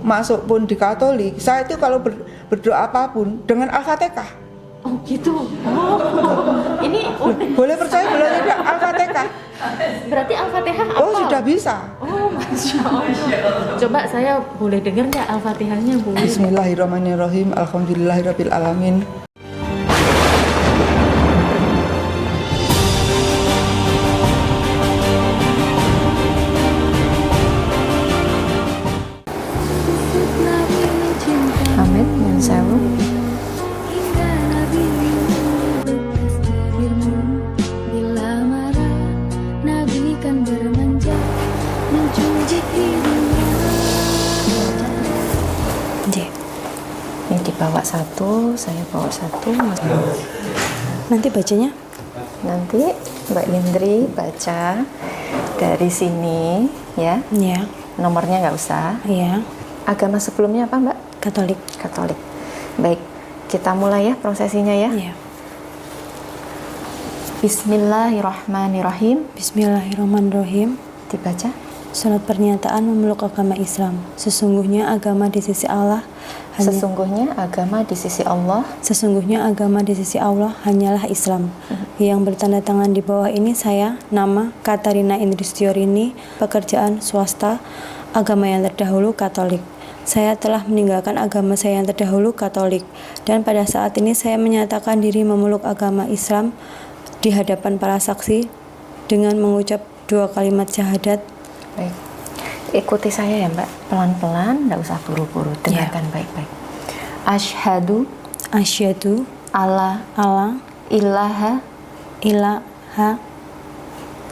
masuk pun di Katolik, saya itu kalau berdoa apapun dengan Al-Fatihah. Oh gitu. Oh, ini Boleh percaya boleh tidak Al-Fatihah? berarti Al-Fatihah apa? Oh sudah bisa. Oh, Masya Allah. Coba saya boleh dengar nggak Al-Fatihahnya, Bu? Bismillahirrahmanirrahim. Alhamdulillahirabbil alamin. Amin, yang sewu. Ini dibawa satu, saya bawa satu, Mas. Nanti bacanya? Nanti Mbak Indri baca dari sini, ya. Iya. Nomornya nggak usah. Iya. Agama sebelumnya apa, Mbak? Katolik. Katolik. Baik, kita mulai ya prosesinya ya. Iya. Bismillahirrahmanirrahim. Bismillahirrahmanirrahim. Dibaca. Surat pernyataan memeluk agama Islam. Sesungguhnya agama di sisi Allah Sesungguhnya agama di sisi Allah. Sesungguhnya agama di sisi Allah hanyalah Islam. Yang bertanda tangan di bawah ini saya, nama Katarina Indristiorini, pekerjaan swasta, agama yang terdahulu Katolik. Saya telah meninggalkan agama saya yang terdahulu Katolik, dan pada saat ini saya menyatakan diri memeluk agama Islam di hadapan para saksi dengan mengucap 2 kalimat syahadat. Baik. Ikuti saya ya, Mbak. Pelan-pelan, enggak usah buru-buru. Dengarkan baik-baik. Asyhadu Asyhadu alla alla ilaha. ilaha.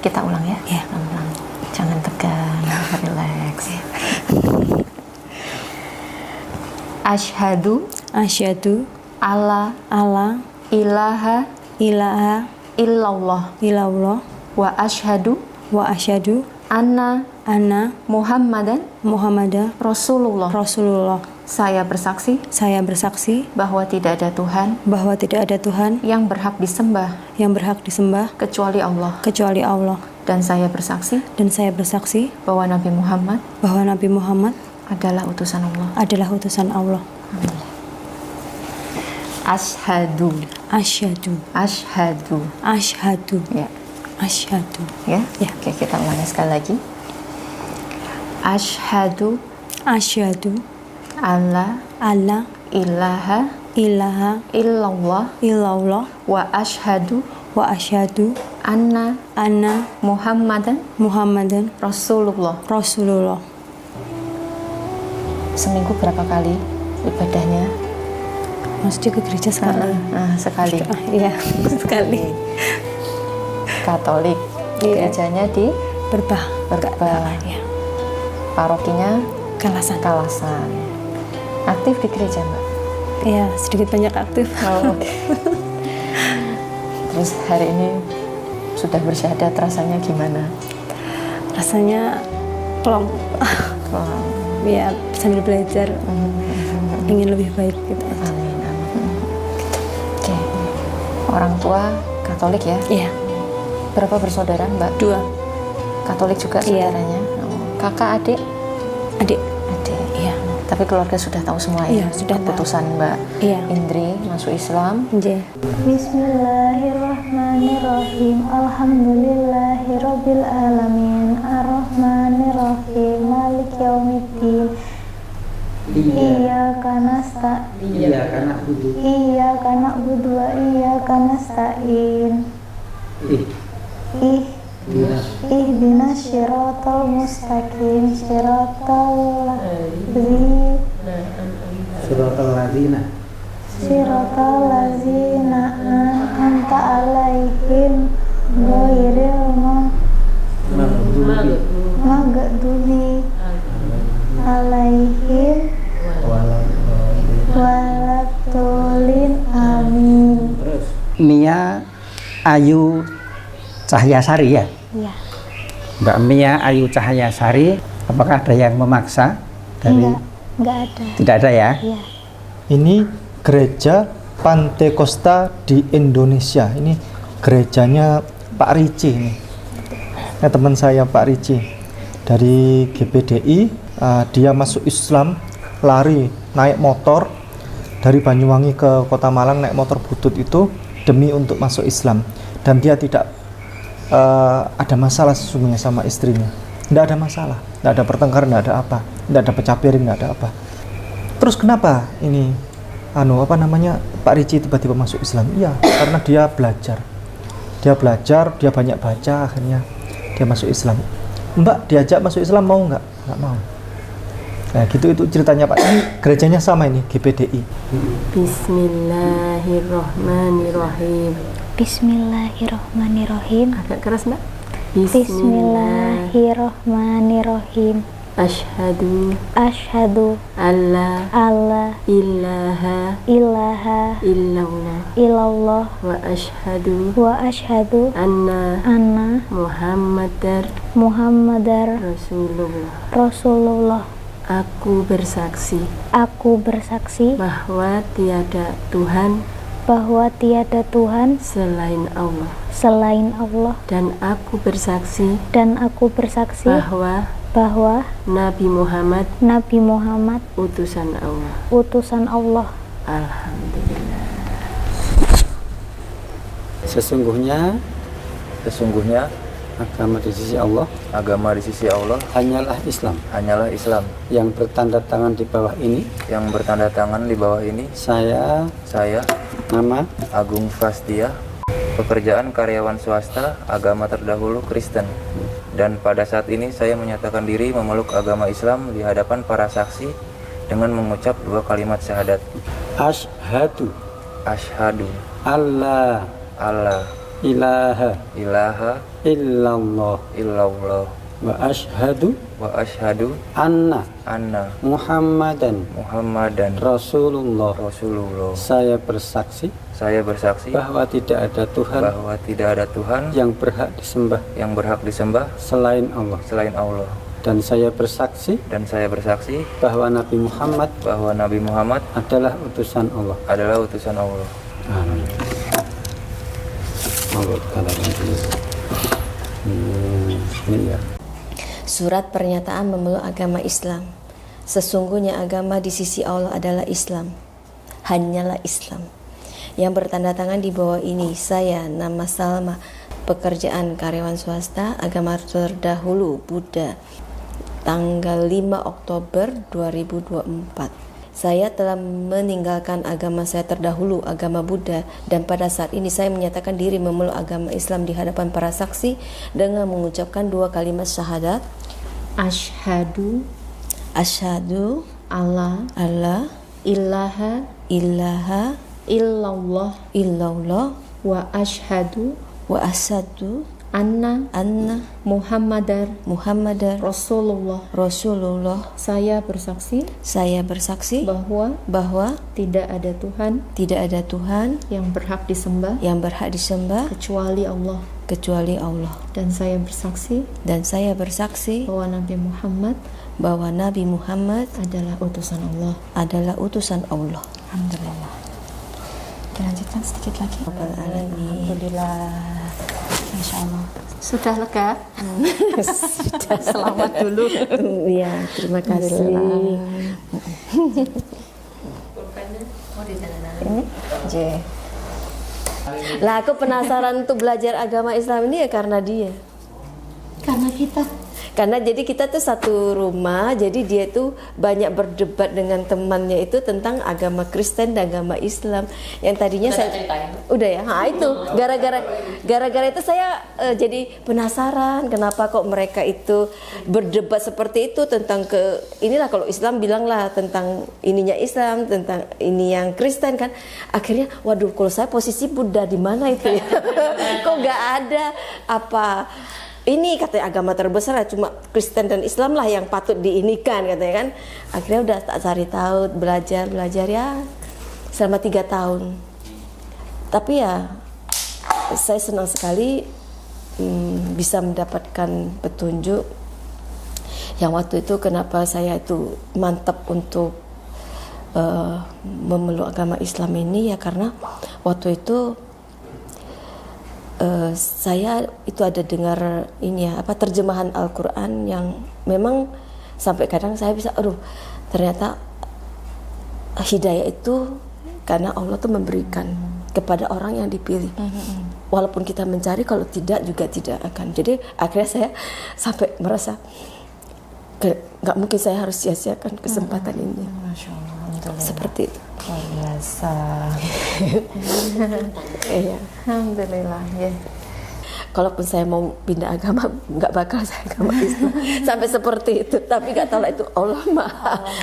Kita ulang ya. Ya. Pelan-pelan. Jangan tegang, relax. Asyhadu Asyhadu alla alla ilaha ilaha illallah illallah wa asyhadu wa asyhadu anna anna Muhammadan Muhammadan Rasulullah. Rasulullah. Saya bersaksi Saya bersaksi bahwa tidak ada Tuhan bahwa tidak ada Tuhan yang berhak disembah yang berhak disembah kecuali Allah, kecuali Allah, dan saya bersaksi dan saya bersaksi bahwa Nabi Muhammad bahwa Nabi Muhammad adalah utusan Allah. adalah utusan Allah. Asyhadu. Asyhadu Asyhadu. asyhadu Ya. asyhadu. Ya. Ya. Oke, kita ulangi sekali lagi. Asyhadu Asyhadu alla alla ilaha ilaha illallah illallah wa asyhadu wa asyhadu anna anna Muhammadan Muhammadan Rasulullah. Rasulullah. Seminggu berapa kali ibadahnya? Maksudnya ke gereja sekali. Sekali. Iya, sekali. Katolik. Iya. Gerejanya di Berbah. Ya. parokinya Kalasan. Kalasan. Aktif di gereja, Mbak? Iya, sedikit banyak aktif. Oh, oke. Terus hari ini sudah bersyahadat, rasanya gimana? Rasanya plong. Wah. Ya, sambil belajar ingin lebih baik gitu. Amin, amin. Oke. Orang tua Katolik ya? Iya, Berapa bersaudara, Mbak? 2 Katolik juga Iya. saudaranya? Oh. Kakak, adik? adik. Adik. Iya. Tapi keluarga sudah tahu semua ya? Iya, sudah tahu. Keputusan Mbak Iya. Indri masuk Islam. J. Bismillahirrahmanirrahim. Alhamdulillahirabbil alamin. Arrahmanirrahim. Maliki yaumiddin. Iyyaka nasta'in. Iyyaka na'budu wa iyyaka nasta'in. Ihdinas siratal mustaqim. Siratal ladzina an'amta 'alaihim ghairil maghdubi 'alaihim waladhdallin. Amin. Mia Ayu Cahyasari ya? Iya. Mbak Mia Ayu Cahyasari, apakah ada yang memaksa dari? Enggak ada. Tidak ada ya? Iya. Ini gereja Pantekosta di Indonesia. Ini gerejanya Pak Ricci ini. Nah, teman saya Pak Ricci dari GPDI, dia masuk Islam lari naik motor dari Banyuwangi ke Kota Malang naik motor butut itu demi untuk masuk Islam, dan dia tidak ada masalah sesungguhnya sama istrinya. Tidak ada masalah, tidak ada pertengkaran, tidak ada apa, tidak ada pecah piring, tidak ada apa. Terus kenapa ini Pak Ricci tiba-tiba masuk Islam? Iya, karena dia belajar, dia banyak baca, akhirnya dia masuk Islam. Mbak diajak masuk Islam mau nggak? Nggak mau. Nah gitu, itu ceritanya Pak. Ini gerejanya sama ini, GPDI. Bismillahirrahmanirrahim. Bismillahirrahmanirrahim. Agak keras Mbak. Bismillahirrahmanirrahim. Asyhadu Asyhadu alla alla ilaha ilaha illallah illallah wa asyhadu wa asyhadu anna anna Muhammadar Muhammadar Rasulullah. Rasulullah. Aku bersaksi Aku bersaksi bahwa tiada Tuhan bahwa tiada Tuhan selain Allah, selain Allah, dan aku bersaksi dan aku bersaksi bahwa Nabi Muhammad Nabi Muhammad utusan Allah. utusan Allah. Alhamdulillah. Sesungguhnya agama di sisi Allah hanyalah Islam yang bertanda tangan di bawah ini saya nama Agung Fastia, pekerjaan karyawan swasta, agama terdahulu Kristen, dan pada saat ini saya menyatakan diri memeluk agama Islam di hadapan para saksi dengan mengucap 2 kalimat syahadat. asyhadu Allah ilaha illallah wa asyhadu anna Muhammadan Rasulullah. Saya bersaksi bahwa tidak ada Tuhan yang berhak disembah selain Allah. Dan saya bersaksi bahwa Nabi Muhammad adalah utusan Allah. Amin. Ini ya. Surat pernyataan memeluk agama Islam. Sesungguhnya agama di sisi Allah adalah Islam, hanyalah Islam. Yang bertanda tangan di bawah ini saya, nama Salma, pekerjaan karyawan swasta, agama terdahulu Buddha, tanggal 5 Oktober 2024. Saya telah meninggalkan agama saya terdahulu, agama Buddha, dan pada saat ini saya menyatakan diri memeluk agama Islam di hadapan para saksi dengan mengucapkan 2 kalimat syahadat. Asyhadu Allah ilaha illallah wa asyhadu anna Muhammadar Rasulullah. Saya bersaksi bahwa tidak ada Tuhan yang berhak disembah kecuali Allah. Dan saya bersaksi bahwa Nabi Muhammad adalah utusan Allah. Alhamdulillah. Dilanjutkan sedikit lagi. Alhamdulillah. Masya Allah. Sudah lega? Sudah. Selamat dulu. Iya, terima kasih. Ini J. Lah aku penasaran untuk belajar agama Islam ini ya karena dia. Karena jadi kita tuh satu rumah, jadi dia tuh banyak berdebat dengan temannya itu tentang agama Kristen dan agama Islam. Yang tadinya udah ya, itu gara-gara itu saya jadi penasaran kenapa kok mereka itu berdebat seperti itu tentang inilah kalau Islam bilang lah tentang ininya Islam, tentang ini yang Kristen kan. Akhirnya waduh kalau saya posisi Buddha di mana itu ya? Kok nggak ada apa? Ini katanya agama terbesar cuma Kristen dan Islam lah yang patut diinikan katanya kan. Akhirnya udah tak cari tahu, belajar ya selama 3 tahun. Tapi ya saya senang sekali bisa mendapatkan petunjuk yang waktu itu kenapa saya itu mantap untuk memeluk agama Islam ini ya karena waktu itu saya itu ada dengar ini ya terjemahan Al-Quran yang memang sampai kadang saya bisa ternyata hidayah itu karena Allah tuh memberikan kepada orang yang dipilih. Walaupun kita mencari, kalau tidak juga tidak akan. Jadi akhirnya saya sampai merasa nggak mungkin saya harus sia-siakan kesempatan ini. Masya Allah, alhamdulillah. Seperti itu. Luar biasa. Iya. Alhamdulillah ya. Kalaupun saya mau pindah agama, nggak bakal saya agama Islam sampai seperti itu. Tapi nggak tahu lah, itu Allah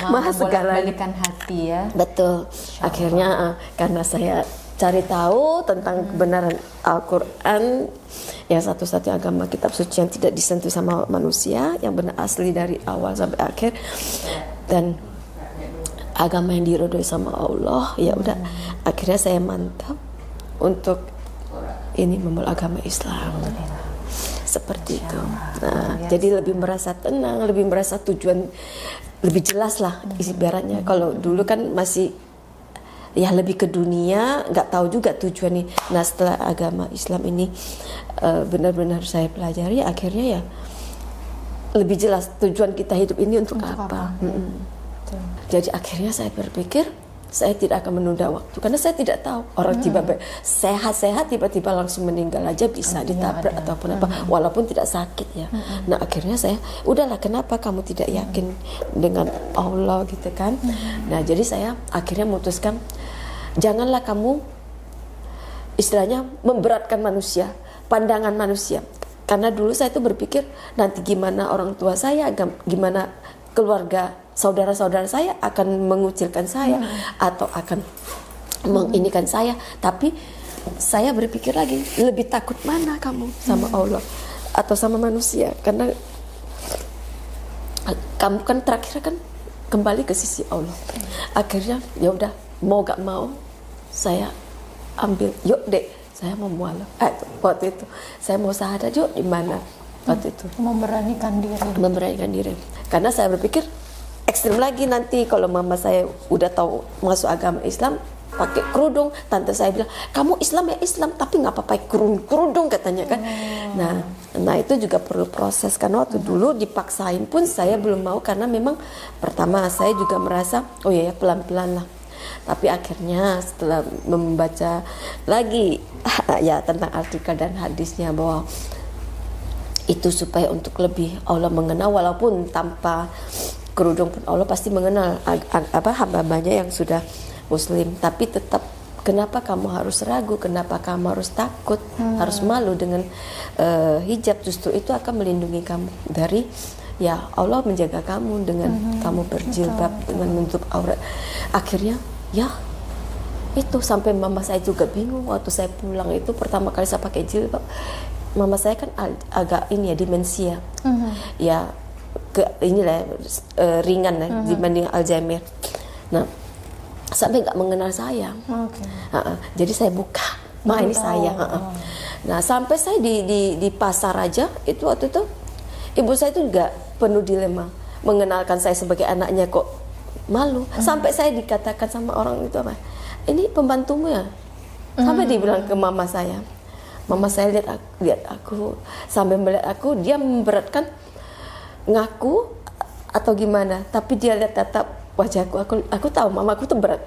maha segalanya. Balikan hati ya. Betul. Akhirnya karena saya cari tahu tentang kebenaran Al-Quran, yang satu-satunya agama kitab suci yang tidak disentuh sama manusia, yang benar asli dari awal sampai akhir, dan agama yang diridhoi sama Allah. Ya udah, akhirnya saya mantap untuk ini memeluk agama Islam. Seperti itu. Nah, jadi lebih merasa tenang, lebih merasa tujuan lebih jelas lah ibaratnya. Kalau dulu kan masih ya lebih ke dunia, nggak tahu juga tujuan ini. Nah, setelah agama Islam ini benar-benar saya pelajari, akhirnya ya lebih jelas tujuan kita hidup ini untuk apa. Jadi akhirnya saya berpikir saya tidak akan menunda waktu, karena saya tidak tahu orang tiba-tiba sehat-sehat tiba-tiba langsung meninggal aja, bisa ditabrak ataupun apa, walaupun tidak sakit ya. Nah akhirnya saya udahlah, kenapa kamu tidak yakin dengan Allah gitu kan. Nah jadi saya akhirnya memutuskan janganlah kamu istilahnya memberatkan manusia, pandangan manusia. Karena dulu saya tuh berpikir nanti gimana orang tua saya, gimana keluarga saudara-saudara saya akan mengucilkan saya atau akan menginikan saya. Tapi saya berpikir lagi, lebih takut mana kamu, sama Allah atau sama manusia? Karena kamu kan terakhir kan kembali ke sisi Allah. Akhirnya ya udah, mau gak mau saya ambil, yuk dek saya mau mualaf. Waktu itu saya mau syahadat, yuk di mana? Waktu itu memberanikan diri. Karena saya berpikir ekstrim lagi nanti kalau mama saya udah tahu masuk agama Islam pakai kerudung, tante saya bilang kamu Islam ya Islam tapi nggak pakai kerudung katanya kan. Nah itu juga perlu proses, karena waktu dulu dipaksain pun saya belum mau, karena memang pertama saya juga merasa oh ya pelan-pelan lah. Tapi akhirnya setelah membaca lagi ya tentang artikel dan hadisnya bahwa itu supaya untuk lebih Allah mengenal, walaupun tanpa kerudung pun Allah pasti mengenal hamba-hambanya yang sudah muslim. Tapi tetap, kenapa kamu harus ragu, kenapa kamu harus takut, harus malu dengan hijab? Justru itu akan melindungi kamu dari, ya Allah menjaga kamu dengan kamu berjilbab, dengan menutup aurat. Akhirnya ya itu sampai mama saya juga bingung waktu saya pulang itu pertama kali saya pakai jilbab. Mama saya kan agak ini ya, demensia, ya inilah ringan ya, dibanding Alzheimer. Nah sampai nggak mengenal saya. Jadi saya buka, ini saya. Nah sampai saya di pasar aja itu, waktu itu ibu saya itu juga penuh dilema, mengenalkan saya sebagai anaknya kok malu. Sampai saya dikatakan sama orang itu ini pembantumu ya, sampai dibilang ke mama saya. Mama saya lihat aku sambil melihat aku, dia memberatkan ngaku atau gimana, tapi dia lihat tatap wajahku, aku tahu mamaku tuh berat.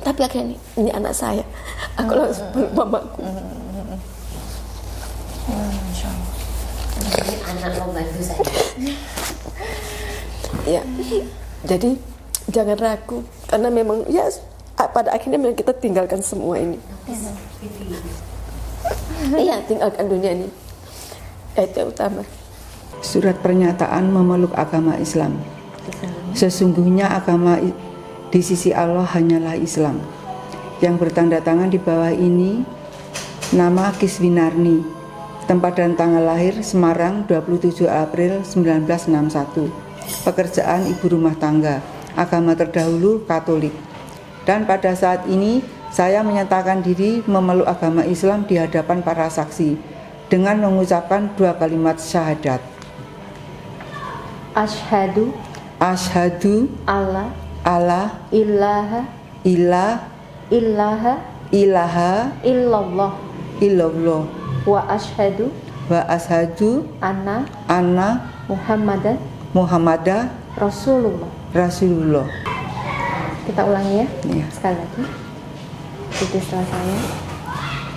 Tapi akhirnya ini anak saya, aku langsung peluk mamaku. Ini anak membantu saya. Ya, jadi jangan ragu, karena memang ya pada akhirnya memang kita tinggalkan semua ini. Iya, tinggalkan dunia ini. Itu yang utama. Surat pernyataan memeluk agama Islam. Sesungguhnya agama di sisi Allah hanyalah Islam. Yang bertanda tangan di bawah ini nama Kiswinarni, tempat dan tanggal lahir Semarang 27 April 1961. Pekerjaan ibu rumah tangga, agama terdahulu Katolik. Dan pada saat ini saya menyatakan diri memeluk agama Islam di hadapan para saksi dengan mengucapkan 2 kalimat syahadat. Asyhadu Allah ilaha ilaha illallah wa asyhadu anna Muhammadan Muhammadan Rasulullah. Kita ulangi ya. Iya. Sekali lagi. Ikuti setelah saya.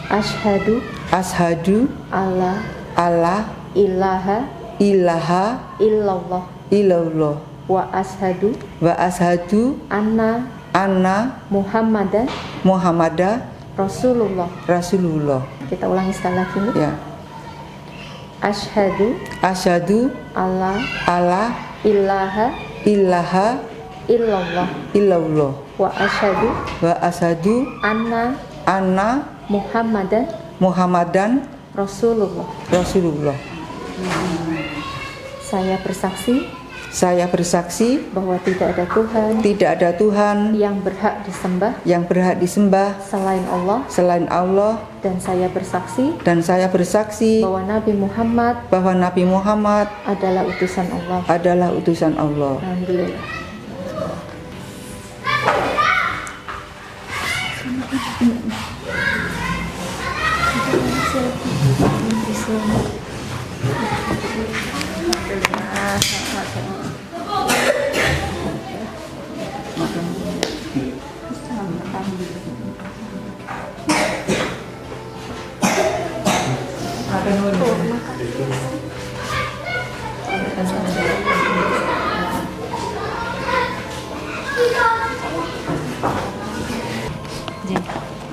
Asyhadu Asyhadu alla alla ilaha ilaha illallah illallah wa asyhadu wa asyhadu anna anna Muhammadan Muhammada Rasulullah. Rasulullah. Kita ulangi sekali lagi. Ya. Asyhadu Asyhadu alla alla ilaha ilaha illallah illallah wa asyhadu wa asyhadu anna anna Muhammadan Muhammadan Rasulullah. Rasulullah. Saya bersaksi bahwa tidak ada Tuhan yang berhak disembah selain Allah, dan saya bersaksi bahwa Nabi Muhammad adalah utusan Allah. Alhamdulillah.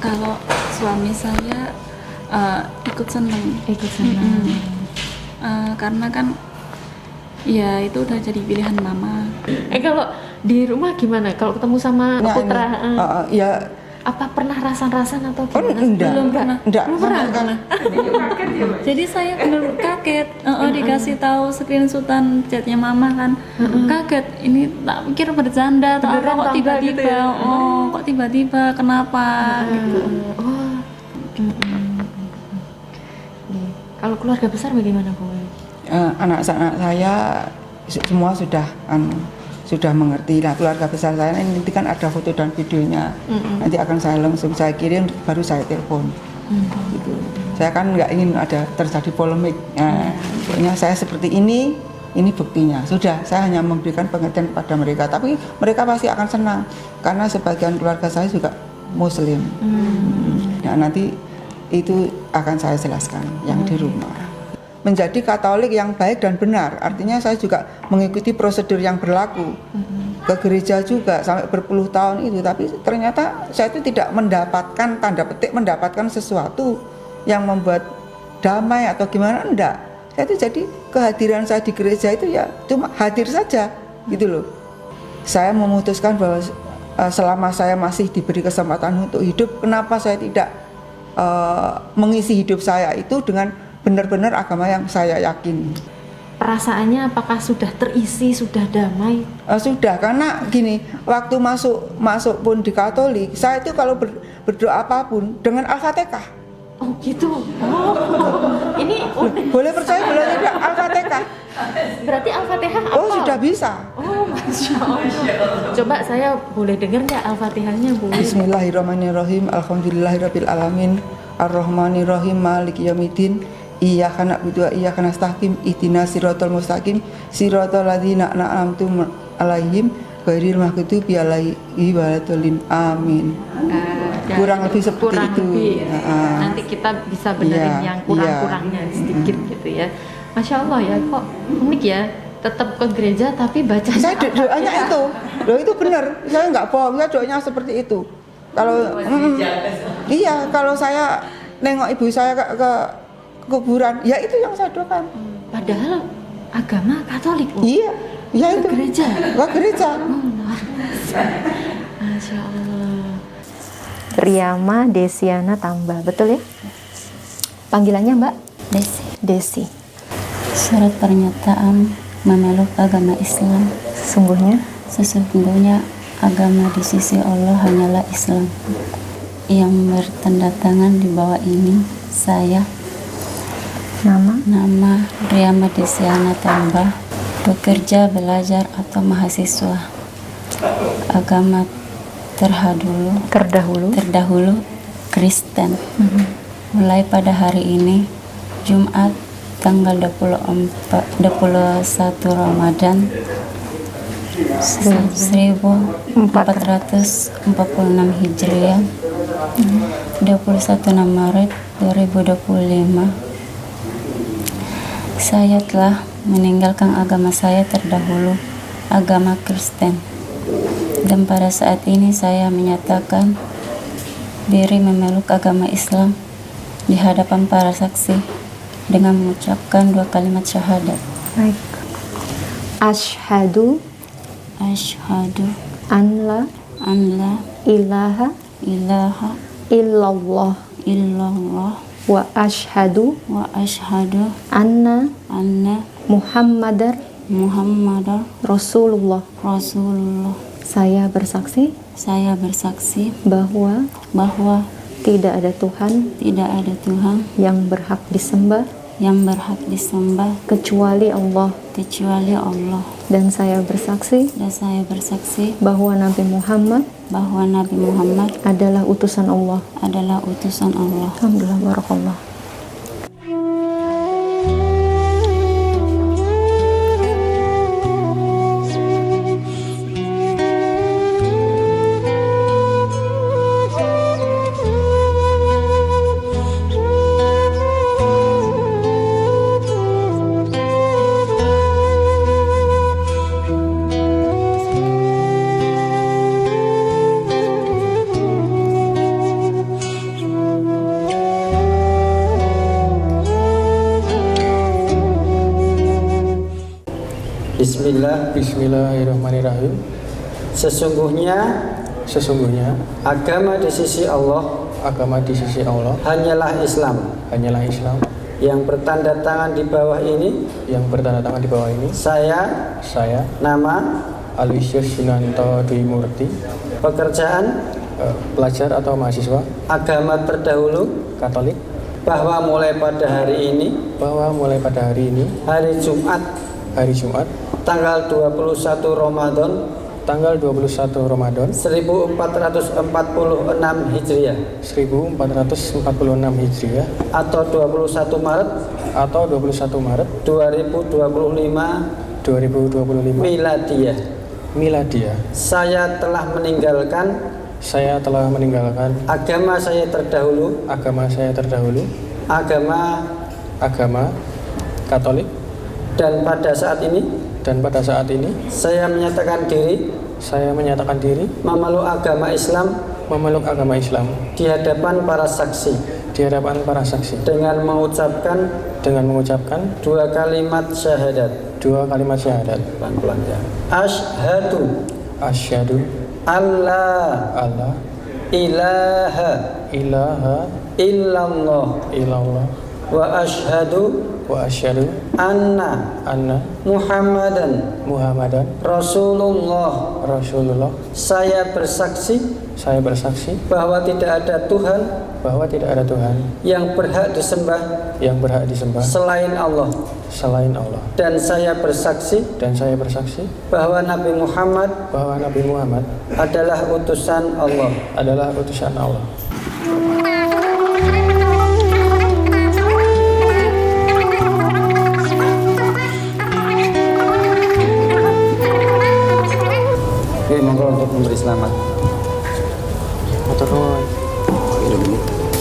Kalau suami saya ikut seneng. Karena kan ya itu udah jadi pilihan mama. Kalau di rumah gimana? Kalau ketemu sama putra, ya apa pernah rasan-rasan atau oh, gimana? enggak pernah. Jadi saya benar kaget, dikasih tahu screenshotan chatnya mama kan, kaget. Ini tak pikir bercanda atau apa, kok tiba-tiba, gitu ya? kok tiba-tiba, kenapa? Gitu. Kalau keluarga besar bagaimana Bu? Anak-anak saya semua sudah mengerti lah. Keluarga besar saya ini nanti kan ada foto dan videonya, nanti akan saya kirim, baru saya telepon. Gitu. Saya kan nggak ingin ada terjadi polemik. Pokoknya saya seperti ini buktinya. Sudah, saya hanya memberikan pengertian kepada mereka, tapi mereka pasti akan senang karena sebagian keluarga saya juga Muslim. Nah, nanti itu akan saya jelaskan yang di rumah. Menjadi Katolik yang baik dan benar, artinya saya juga mengikuti prosedur yang berlaku. Ke gereja juga sampai berpuluh tahun itu, tapi ternyata saya itu tidak mendapatkan, tanda petik mendapatkan sesuatu yang membuat damai atau gimana, enggak. Saya itu jadi kehadiran saya di gereja itu ya cuma hadir saja gitu loh. Saya memutuskan bahwa selama saya masih diberi kesempatan untuk hidup, kenapa saya tidak mengisi hidup saya itu dengan benar-benar agama yang saya yakini. Perasaannya apakah sudah terisi, sudah damai? Sudah, karena gini, waktu masuk pun di Katolik, saya itu kalau berdoa apapun dengan Al-Fatihah. Oh gitu. Ini boleh percaya boleh tidak Al-Fatihah. Berarti Al-Fatihah apa? Oh sudah bisa. Oh Masya Allah. Coba saya boleh dengar nggak Al-Fatihahnya Bu? Bismillahirrahmanirrahim. Alhamdulillahirabbil alamin. Ar-Rahmanirrahim. Maliki yaumiddin. Iyyaka na'budu wa iyyaka nasta'in. Ihdinas siratal mustaqim. Siratal ladzina an'amta 'alaihim ghairil maghdubi alaihim waladdallin. Amin. Kurang lebih seperti itu. Nanti kita bisa benerin yang kurang-kurangnya sedikit gitu ya. Masya Allah ya, kok unik ya. Tetap ke gereja tapi baca. Saya doanya itu. Loh itu benar. Saya nggak bohong. Saya doanya seperti itu. Kalau iya, kalau saya nengok ibu saya ke kuburan, ya itu yang saya doakan. Padahal agama Katolik. Iya, ya itu. Ke gereja. Ke gereja. Masya Allah. Riyama Desiana Tambah, betul ya? Panggilannya Mbak? Desi. Surat pernyataan memeluk agama Islam. Sesungguhnya agama di sisi Allah hanyalah Islam. Yang bertanda tangan di bawah ini saya, nama Riyama Desiana Tambah, bekerja, belajar atau mahasiswa. Agama terdahulu Kristen. Mulai pada hari ini Jumat tanggal 21 Ramadan 1446 Hijriah, 21 Maret 2025. Saya telah meninggalkan agama saya terdahulu, agama Kristen. Dan pada saat ini saya menyatakan diri memeluk agama Islam di hadapan para saksi dengan mengucapkan 2 kalimat syahadat. Baik. Asyhadu an la ilaha illallah wa asyhadu anna Muhammadar Rasulullah. Saya bersaksi bahwa tidak ada Tuhan yang berhak disembah kecuali Allah. Dan saya bersaksi bahwa Nabi Muhammad adalah utusan Allah. Alhamdulillah, barakallah. Bismillahirrahmanirrahim. Sesungguhnya agama di sisi Allah hanyalah Islam. Yang bertanda tangan di bawah ini saya nama Aloysius Yunanto Dwi Murti, pekerjaan pelajar atau mahasiswa agama terdahulu Katolik, bahwa mulai pada hari ini hari Jumat tanggal 21 Ramadan 1446 Hijriah atau 21 Maret 2025 Miladiyah. Saya telah meninggalkan agama saya terdahulu agama Katolik, dan pada saat ini saya menyatakan diri memeluk agama Islam di hadapan para saksi dengan mengucapkan 2 kalimat syahadat. Pelan-pelan ya. Asyhadu Allah ilaha illallah wa asyhadu anna Muhammadan Rasulullah. Saya bersaksi bahwa tidak ada Tuhan yang berhak disembah selain Allah. Dan saya bersaksi bahwa Nabi Muhammad adalah utusan Allah. Oke, monggo untuk memberi selamat.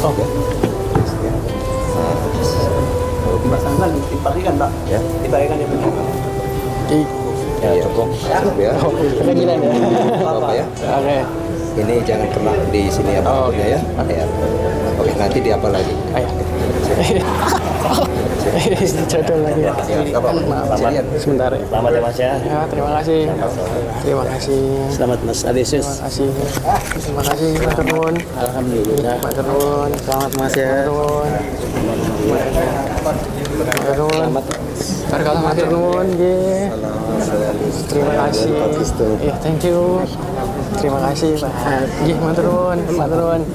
Oke. Dipasangkan, diparikan Pak. Ya. Diparikan ya benar. Ya, cukup. Ya. Apa ya? Oke. Ini jangan kena di sini apa ya. Ya. Oke, nanti di apa lagi? Jodoh lagi ya. Sebentar. Selamat ya Mas ya. Ya, terima kasih. Selamat Mas Aloysius. Terima kasih Mas Terun. Alhamdulillah. Mas Terun. Selamat Mas ya. Selamat. Mas Terun. Terima kasih. Ya, thank you. Terima kasih Pak. Mas Terun.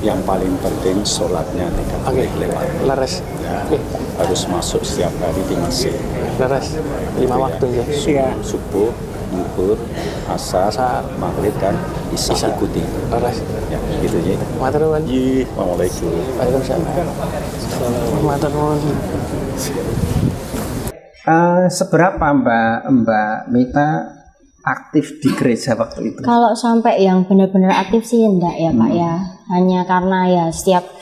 Yang paling penting sholatnya tidak boleh lewat. Laras. Ya, harus masuk setiap hari di masjid. Laras. 5 waktu ya. Subuh, zuhur, asar, maghrib dan isya ikuti. Laras. Ya, gitu ya. Maturnuwun. Assalamualaikum. Waalaikumsalam. Maturnuwun. Seberapa Mbak Mita aktif di gereja waktu itu? Kalau sampai yang benar-benar aktif sih enggak ya Pak ya. Hanya karena ya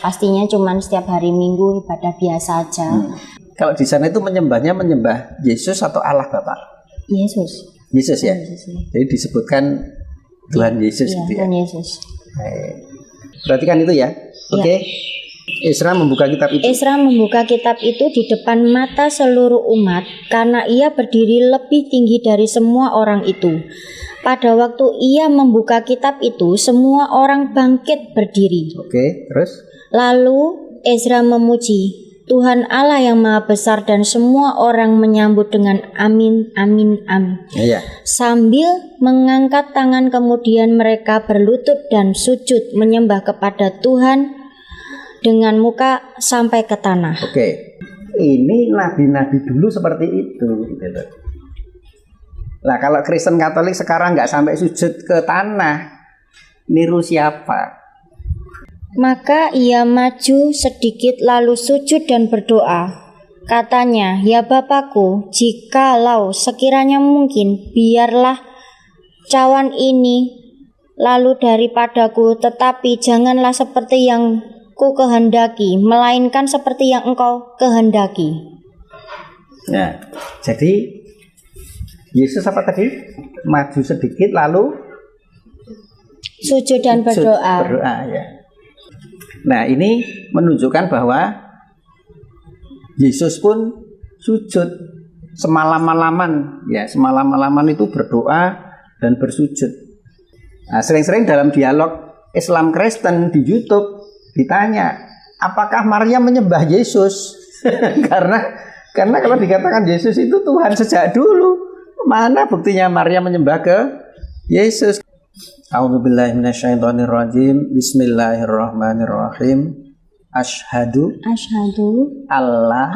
pastinya cuman setiap hari Minggu ibadah biasa aja. Kalau di sana itu menyembah Yesus atau Allah Bapak? Yesus. Yesus ya. Yesus, ya. Jadi disebutkan Tuhan Yesus Iya, gitu ya. Tuhan Yesus. Baik. Perhatikan itu ya. Oke. Esra membuka kitab itu. Esra membuka kitab itu di depan mata seluruh umat karena ia berdiri lebih tinggi dari semua orang itu. Pada waktu ia membuka kitab itu, semua orang bangkit berdiri. Oke, terus? Lalu Ezra memuji Tuhan Allah yang Maha Besar dan semua orang menyambut dengan amin, amin, amin. Iya. Sambil mengangkat tangan kemudian mereka berlutut dan sujud menyembah kepada Tuhan dengan muka sampai ke tanah. Oke. Ini nabi-nabi dulu seperti itu gitu loh. Nah, kalau Kristen Katolik sekarang nggak sampai sujud ke tanah, niru siapa? Maka ia maju sedikit lalu sujud dan berdoa. Katanya, "Ya Bapakku, jikalau sekiranya mungkin, biarlah cawan ini lalu daripadaku, tetapi janganlah seperti yang ku kehendaki, melainkan seperti yang Engkau kehendaki." Nah, jadi Yesus apa tadi? Maju sedikit lalu sujud dan berdoa. Berdoa ya. Nah, ini menunjukkan bahwa Yesus pun sujud semalam-malaman ya, semalam-malaman itu berdoa dan bersujud. Nah, sering-sering dalam dialog Islam Kristen di YouTube ditanya, apakah Maria menyembah Yesus? karena kalau dikatakan Yesus itu Tuhan sejak dulu, mana buktinya Maria menyembah ke Yesus? A'udzubillahi minasyaitonirrajim. Bismillahirrahmanirrahim. Asyhadu alla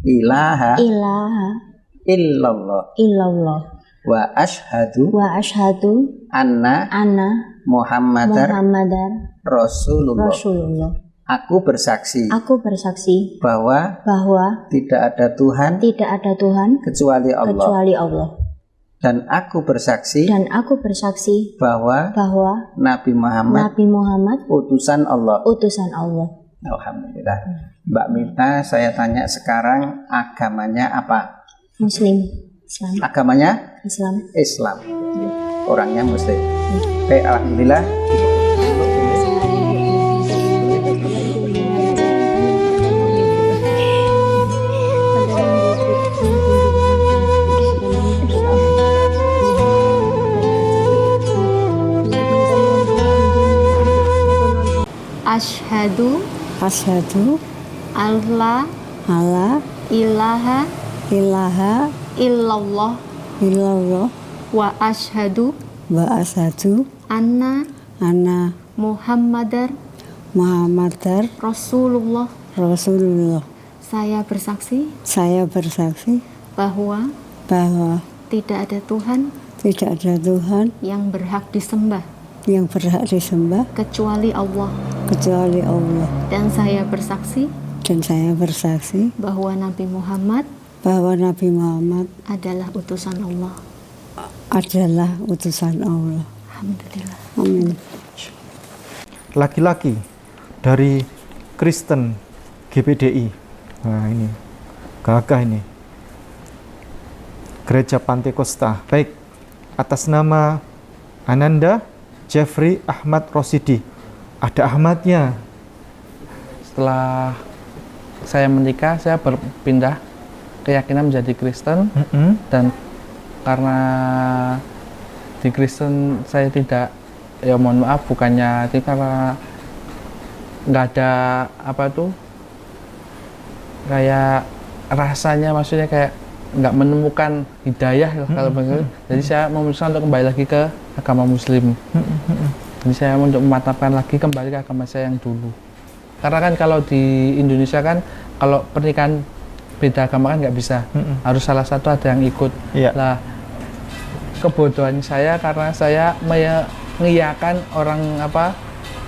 ilaha illallah wa asyhadu anna Muhammadar Rasulullah. Aku bersaksi bahwa tidak ada Tuhan kecuali Allah. Dan aku bersaksi bahwa Nabi Muhammad utusan Allah. Alhamdulillah. Mbak Mita, saya tanya sekarang, agamanya apa? Muslim. Islam. Agamanya? Islam. Orangnya Muslim. Oke, alhamdulillah. Asyhadu alla ilaha illallah wa asyhadu anna Muhammadar Rasulullah. Saya bersaksi bahwa tidak ada Tuhan yang berhak disembah kecuali Allah. Dan saya bersaksi bahwa Nabi Muhammad adalah utusan Allah. Alhamdulillah. Amin. Laki-laki dari Kristen GPDI. Nah, ini gagah ini. Gereja Pantekosta. Baik, atas nama Ananda Jeffrey Ahmad Rosidi. Ada Ahmadnya. Setelah saya menikah, saya berpindah keyakinan menjadi Kristen. Dan karena di Kristen saya tidak, ya mohon maaf, bukannya itu karena nggak ada kayak rasanya, maksudnya kayak nggak menemukan hidayah kalau begitu. Jadi saya memutuskan untuk kembali lagi ke agama Muslim. Jadi saya untuk memantapkan lagi kembali ke agama saya yang dulu. Karena kan kalau di Indonesia kan kalau pernikahan beda agama kan nggak bisa, harus salah satu ada yang ikut. Lah kebodohan saya karena saya mengiyakan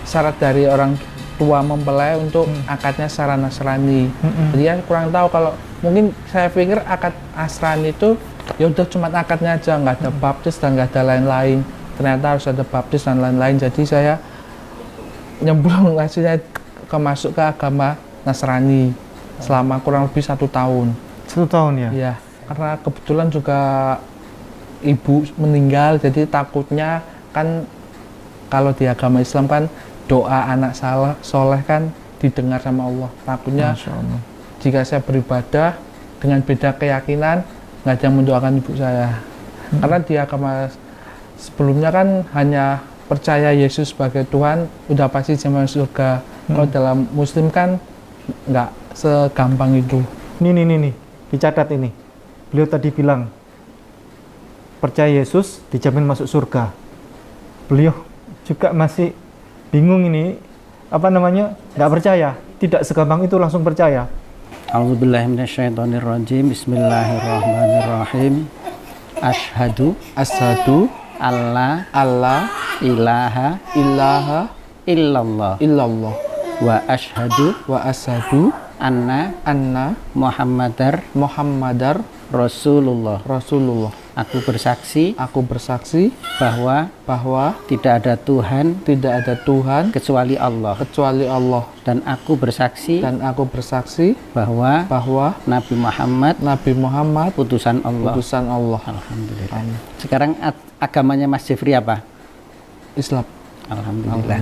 syarat dari orang tua mempelai untuk akadnya secara Nasrani. Jadi ya kurang tahu, kalau mungkin saya pikir akad Nasrani itu ya udah cuma akadnya aja, nggak ada baptis dan nggak ada lain-lain. Ternyata harus ada baptis dan lain-lain. Jadi saya nyemplung hasilnya masuk ke agama Nasrani selama kurang lebih 1 tahun. 1 tahun ya? Iya, karena kebetulan juga ibu meninggal, jadi takutnya kan kalau di agama Islam kan doa anak soleh kan didengar sama Allah. Takutnya jika saya beribadah dengan beda keyakinan, nggak ada yang mendoakan ibu saya. Karena di agama sebelumnya kan hanya percaya Yesus sebagai Tuhan, udah pasti jaman surga. Kalau dalam Muslim kan nggak segampang itu. Nih, dicatat ini. Beliau tadi bilang, percaya Yesus dijamin masuk surga. Beliau juga masih bingung ini, nggak percaya. Tidak segampang itu langsung percaya. A'udzubillahiminasyaitonirrajim. Bismillahirrahmanirrahim. Ashhadu alla ilaha illallah wa ashhadu anna Muhammadar Rasulullah. Aku bersaksi bahwa tidak ada Tuhan kecuali Allah. Dan aku bersaksi bahwa Nabi Muhammad utusan Allah. Alhamdulillah. Sekarang agamanya Mas Jeffrey apa? Islam. Alhamdulillah.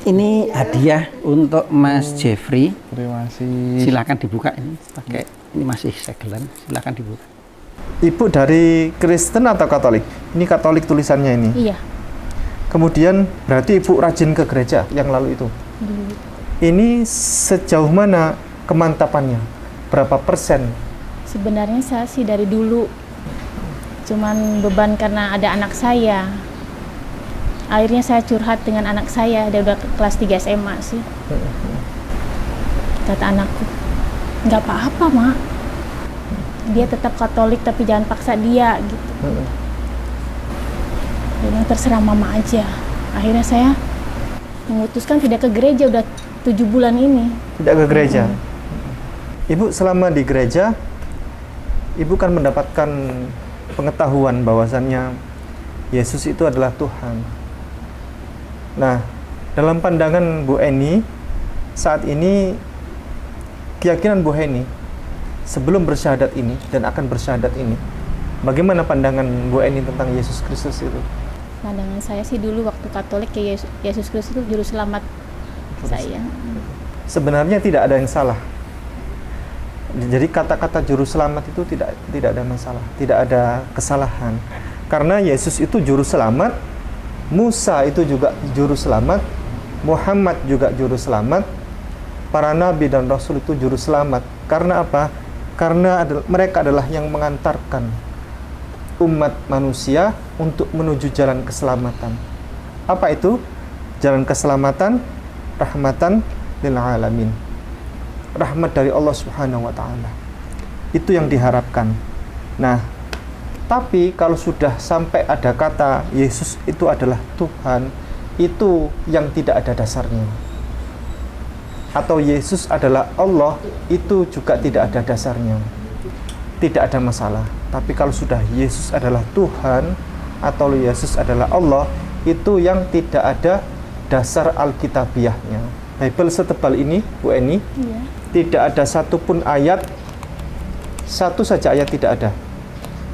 Ini hadiah untuk Mas Jeffrey. Terima kasih. Silakan dibuka ini. Pakai ini masih segelan. Silakan dibuka. Ibu dari Kristen atau Katolik? Ini Katolik tulisannya ini. Iya. Kemudian berarti Ibu rajin ke gereja yang lalu itu. Ini sejauh mana kemantapannya? Berapa persen? Sebenarnya saya sih dari dulu. Cuman beban karena ada anak saya. Akhirnya saya curhat dengan anak saya, dia udah kelas 3 SMA sih. Kata anakku, nggak apa-apa Mak, dia tetap Katolik tapi jangan paksa dia gitu. Dia terserah Mama aja. Akhirnya saya memutuskan tidak ke gereja, udah 7 bulan ini. Tidak ke gereja. Ibu selama di gereja, Ibu kan mendapatkan pengetahuan bahwasannya Yesus itu adalah Tuhan. Nah, dalam pandangan Bu Eni, saat ini keyakinan Bu Eni sebelum bersyahadat ini dan akan bersyahadat ini, bagaimana pandangan Bu Eni tentang Yesus Kristus itu? Pandangan saya sih dulu waktu Katolik ke Yesus Kristus itu juru selamat saya. Sebenarnya tidak ada yang salah. Jadi kata-kata juru selamat itu tidak ada masalah, tidak ada kesalahan. Karena Yesus itu juru selamat, Musa itu juga juru selamat, Muhammad juga juru selamat, para nabi dan rasul itu juru selamat. Karena apa? Karena mereka adalah yang mengantarkan umat manusia untuk menuju jalan keselamatan. Apa itu? Jalan keselamatan, rahmatan lil alamin. Rahmat dari Allah Subhanahu wa taala. Itu yang diharapkan. Nah, tapi kalau sudah sampai ada kata Yesus itu adalah Tuhan, itu yang tidak ada dasarnya. Atau Yesus adalah Allah, itu juga tidak ada dasarnya. Tidak ada masalah. Tapi kalau sudah Yesus adalah Tuhan atau Yesus adalah Allah, itu yang tidak ada dasar Alkitabiahnya. Bible setebal ini, Bu Eni, tidak ada satupun ayat, satu saja ayat tidak ada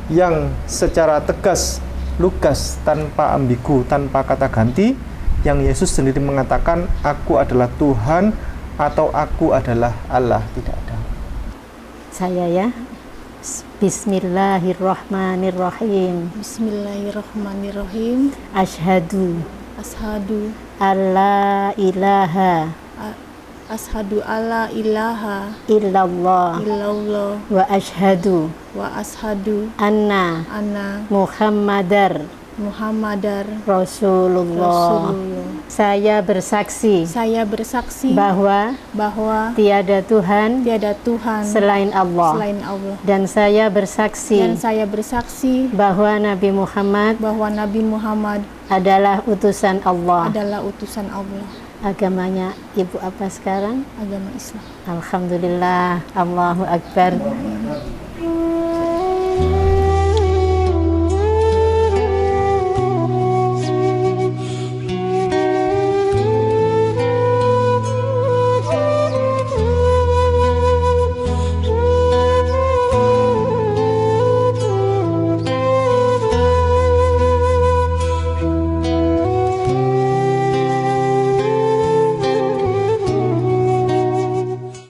yang secara tegas, lugas, tanpa ambigu, tanpa kata ganti, yang Yesus sendiri mengatakan aku adalah Tuhan atau aku adalah Allah. Tidak ada. Saya ya. Bismillahirrahmanirrahim. Bismillahirrahmanirrahim. Ashhadu alla ilaha Ashhadu alla ilaha illallah wa ashhadu anna Muhammadar Rasulullah. Saya bersaksi bahwa tiada Tuhan selain Allah. Dan saya bersaksi bahwa Nabi Muhammad adalah utusan Allah. Agamanya Ibu apa sekarang? Agama Islam. Alhamdulillah, Allahu Akbar.